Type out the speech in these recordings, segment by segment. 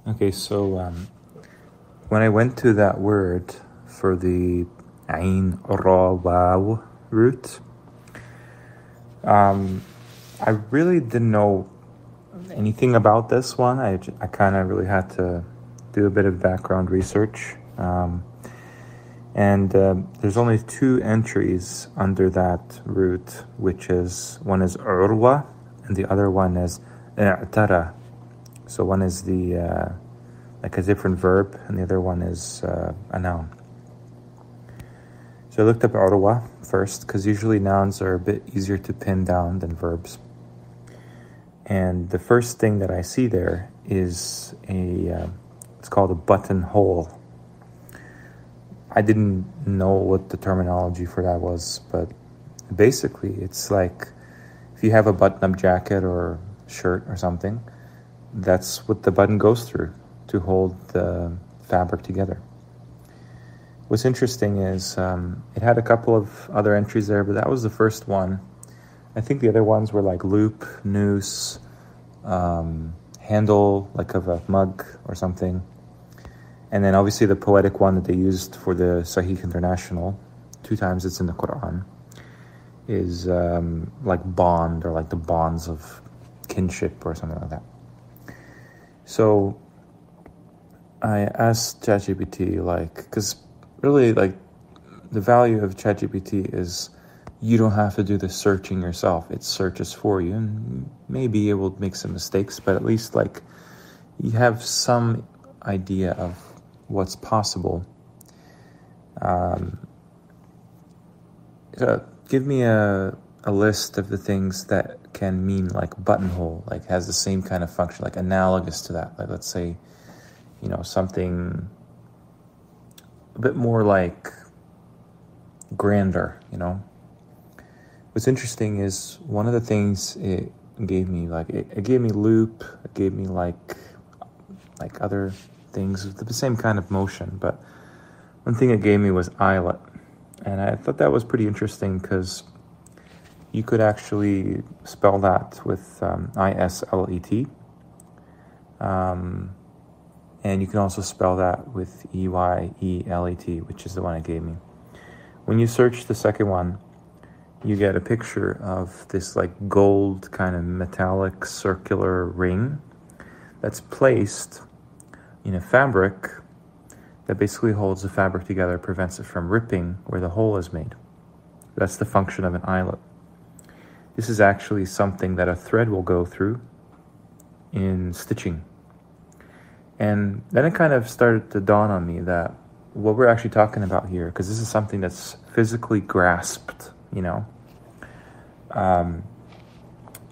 Okay, so when I went to that word for the Ain Ra Waw root, I really didn't know anything about this one. I kind of really had to do a bit of background research. And there's only two entries under that root, which is, one is Urwa and the other one is Itaraa. So one is the like a different verb, and the other one is a noun. So I looked up Urwa first, because usually nouns are a bit easier to pin down than verbs. And the first thing that I see there is it's called a buttonhole. I didn't know what the terminology for that was, but basically it's like if you have a button-up jacket or shirt or something, that's what the button goes through to hold the fabric together. What's interesting is it had a couple of other entries there, but that was the first one. I think the other ones were like loop, noose, handle, like of a mug or something. And then obviously the poetic one that they used for the Sahih International, 2 times it's in the Qur'an, is like bond, or like the bonds of kinship or something like that. So I asked ChatGPT, because really, the value of ChatGPT is you don't have to do the searching yourself. It searches for you, and maybe it will make some mistakes, but at least you have some idea of what's possible. So give me a list of the things that can mean buttonhole, has the same kind of function, analogous to that. Let's say, something a bit more grander, What's interesting is one of the things it gave me, it gave me loop, it gave me other things with the same kind of motion, but one thing it gave me was islet. And I thought that was pretty interesting because you could actually spell that with I-S-L-E-T. And you can also spell that with E-Y-E-L-E-T, which is the one it gave me. When you search the second one, you get a picture of this gold kind of metallic circular ring that's placed in a fabric that basically holds the fabric together, prevents it from ripping where the hole is made. That's the function of an eyelet. This is actually something that a thread will go through in stitching. And then it kind of started to dawn on me that what we're actually talking about here, because this is something that's physically grasped,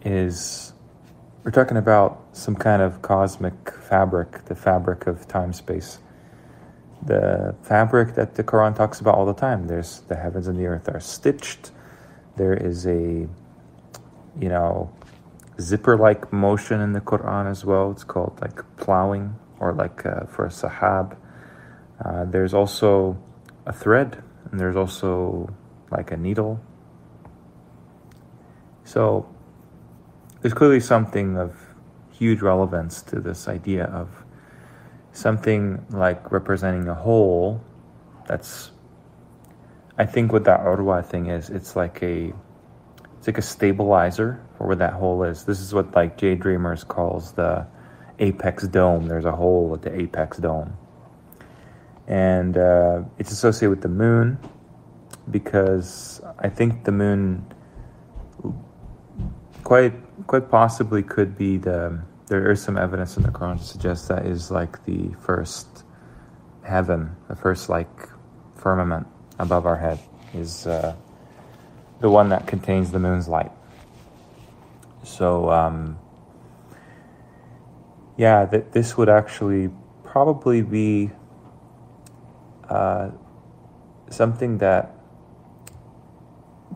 is we're talking about some kind of cosmic fabric, the fabric of time-space. The fabric that the Quran talks about all the time. There's the heavens and the earth are stitched. There is a, zipper-like motion in the Quran as well. It's called plowing, or for a sahab. There's also a thread, and there's also a needle. So there's clearly something of huge relevance to this idea of something representing a whole. That's, I think what that Urwa thing is, it's like a stabilizer for where that hole is. This is what Jay Dreamers calls the apex dome. There's a hole at the apex dome. And it's associated with the moon, because I think the moon quite possibly could be there is some evidence in the Quran to suggest that is the first heaven, the first firmament above our head is the one that contains the moon's light. So that this would actually probably be something that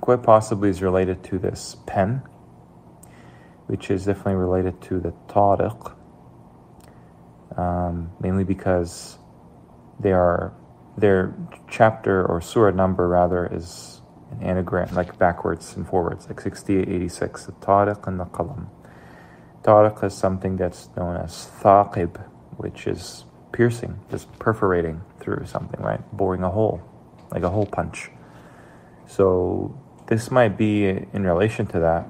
quite possibly is related to this pen, which is definitely related to the Tariq, mainly because their chapter or surah number rather is an anagram, backwards and forwards, 6886, the Tariq and the Qalam. Tariq is something that's known as Thaqib, which is piercing, just perforating through something, right? Boring a hole, like a hole punch. So this might be in relation to that.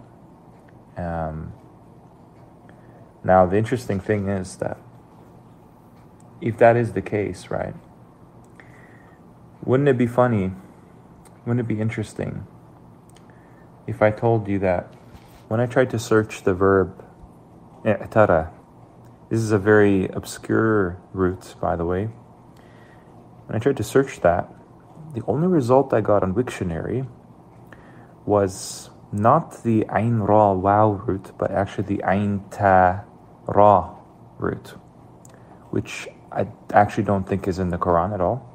Now, the interesting thing is that if that is the case, right, wouldn't it be funny, wouldn't it be interesting if I told you that when I tried to search the verb Itaraa, this is a very obscure root, by the way. When I tried to search that, the only result I got on Wiktionary was not the Ain Ra Wow root, but actually the Ain Ta Ra root, which I actually don't think is in the Quran at all,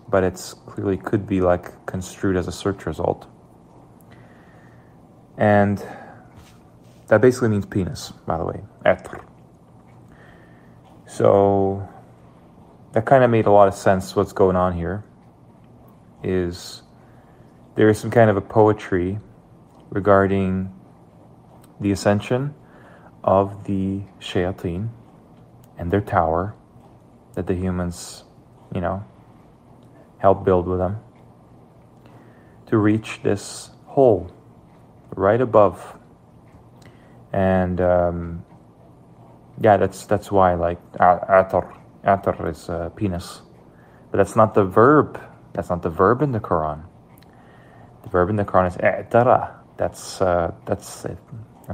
but it's clearly could be like construed as a search result. And that basically means penis, by the way, Atr. So that kind of made a lot of sense. What's going on here is there is some kind of a poetry regarding the ascension of the shayateen and their tower that the humans, help build with them to reach this hole right above. And that's why, like, atar is penis, but that's not the verb. That's not the verb in the Quran. The verb in the Quran is i'tara. That's I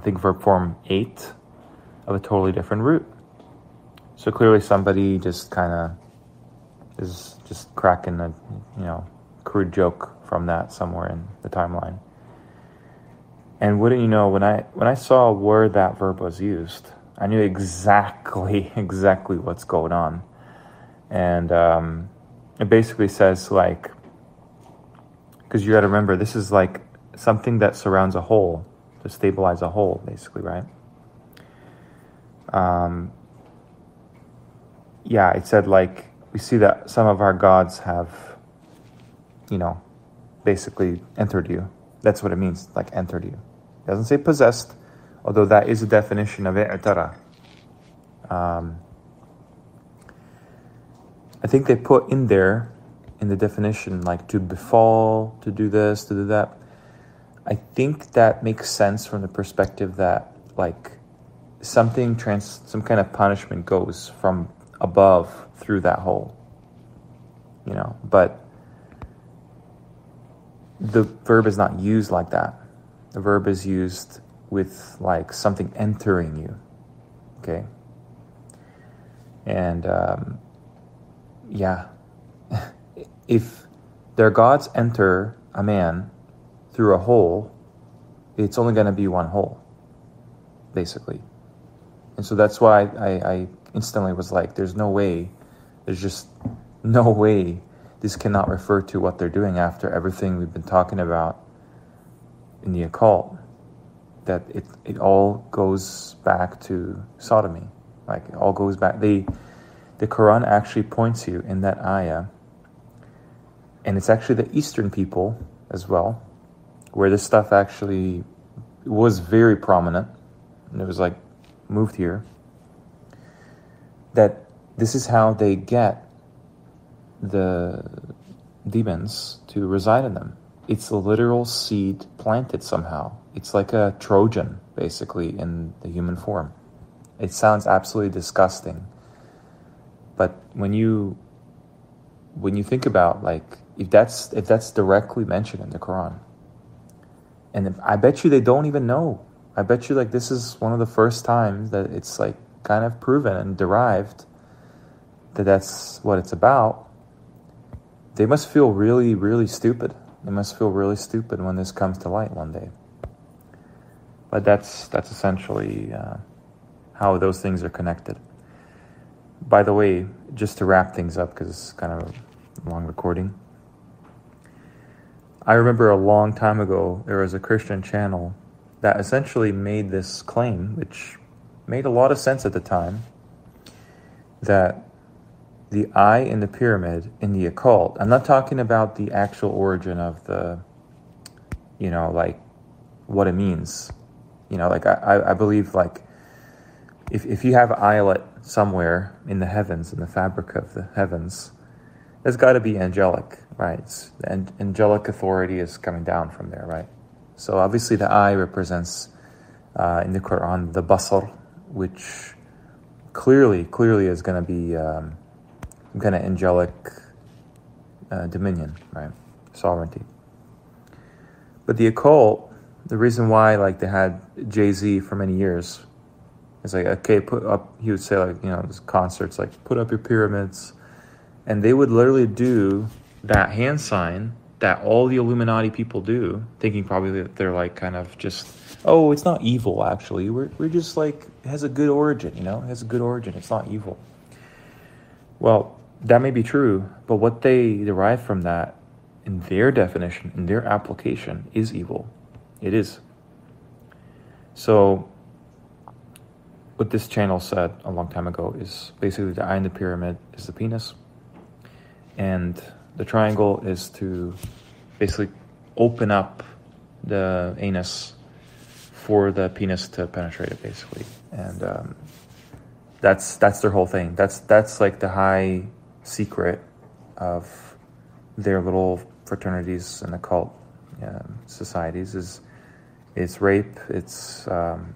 think verb form 8 of a totally different root. So clearly somebody just kind of is just cracking a crude joke from that somewhere in the timeline. And wouldn't you know, when I saw where that verb was used, I knew exactly what's going on. And it basically says, like, because you got to remember, this is like something that surrounds a hole to stabilize a hole, basically, right? It said, like, we see that some of our gods have, basically entered you. That's what it means, like entered you. It doesn't say possessed, although that is a definition of Itaraa. I think they put in there, in the definition, like to befall, to do this, to do that. I think that makes sense from the perspective that, like, some kind of punishment goes from above through that hole. But the verb is not used like that. The verb is used with, like, something entering you. Okay? And if their gods enter a man through a hole, it's only going to be one hole, basically. And so that's why I instantly was like, there's just no way this cannot refer to what they're doing after everything we've been talking about in the occult, that it all goes back to sodomy. Like, it all goes back. The Quran actually points you in that ayah, and it's actually the Eastern people as well, where this stuff actually was very prominent, and it was like moved here, that this is how they get the demons to reside in them. It's a literal seed planted somehow. It's like a Trojan, basically, in the human form. It sounds absolutely disgusting. But when you think about, like, if that's directly mentioned in the Quran, and I bet you they don't even know. I bet you, like, this is one of the first times that it's, like, kind of proven and derived that that's what it's about. They must feel really, really stupid. They must feel really stupid when this comes to light one day. But that's essentially how those things are connected. By the way, just to wrap things up, because it's kind of a long recording, I remember a long time ago, there was a Christian channel that essentially made this claim, which made a lot of sense at the time, that the eye in the pyramid in the occult, I'm not talking about the actual origin of the, like, what it means. Like, I believe, like, if you have eyelet somewhere in the heavens, in the fabric of the heavens, there's got to be angelic, right? And angelic authority is coming down from there, right? So obviously the eye represents, in the Qur'an, the basar, which clearly is going to be kind of angelic dominion, right? Sovereignty. But the occult, the reason why like they had Jay-Z for many years is like, okay, put up, he would say like, these concerts, like put up your pyramids, and they would literally do that hand sign that all the Illuminati people do, thinking probably that they're like kind of just, oh, it's not evil actually. We're just like, it has a good origin, it has a good origin. It's not evil. Well, that may be true, but what they derive from that in their definition, in their application, is evil. It is. So what this channel said a long time ago is basically the eye in the pyramid is the penis, and the triangle is to basically open up the anus for the penis to penetrate it, basically. And that's their whole thing. That's like the high secret of their little fraternities and occult societies. It's rape, it's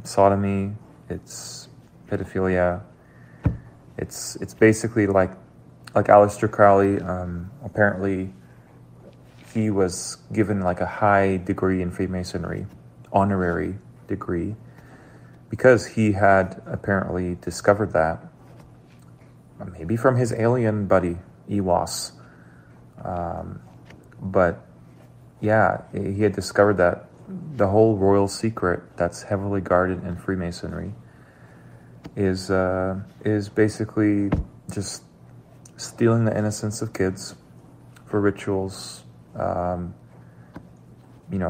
sodomy, it's pedophilia. It's basically like Aleister Crowley. Apparently, he was given like a high degree in Freemasonry, honorary degree, because he had apparently discovered that, maybe from his alien buddy Ewas. But yeah, he had discovered that the whole royal secret that's heavily guarded in Freemasonry is basically just stealing the innocence of kids for rituals,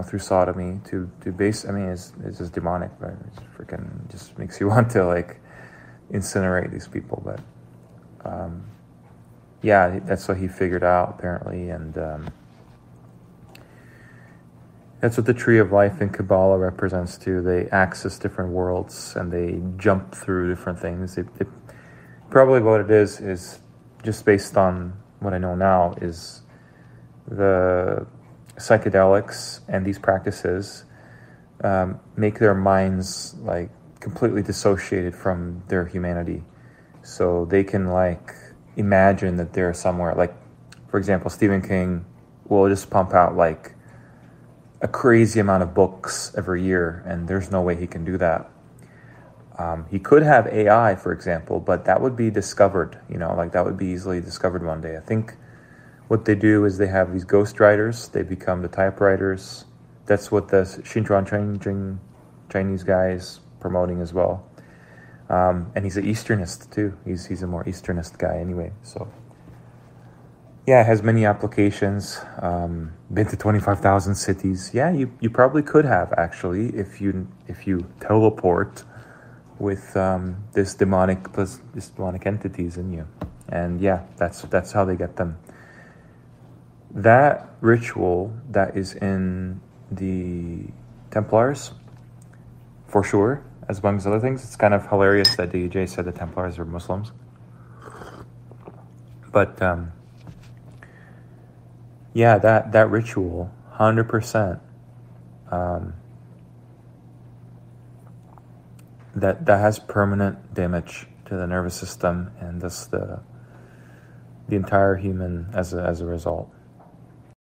through sodomy to base. I mean, it's just demonic, but it freaking just makes you want to like incinerate these people. But yeah, that's what he figured out apparently, and that's what the tree of life in Kabbalah represents too. They access different worlds and they jump through different things. They probably what it is just based on what I know now, is the psychedelics and these practices make their minds like completely dissociated from their humanity. So they can like imagine that they're somewhere. Like, for example, Stephen King will just pump out like a crazy amount of books every year, and there's no way he can do that. He could have AI, for example, but that would be discovered, like that would be easily discovered one day. I think what they do is they have these ghostwriters, they become the typewriters. That's what the Xinjiang Chinese guy is promoting as well. And he's an Easternist too. He's a more Easternist guy anyway. So yeah, it has many applications. Been to 25,000 cities. Yeah, you probably could have actually if you teleport with this demonic entities in you. And yeah, that's how they get them. That ritual that is in the Templars, for sure, as amongst other things. It's kind of hilarious that DJ said the Templars are Muslims. But yeah, that ritual, 100%, that has permanent damage to the nervous system and thus the entire human as a result.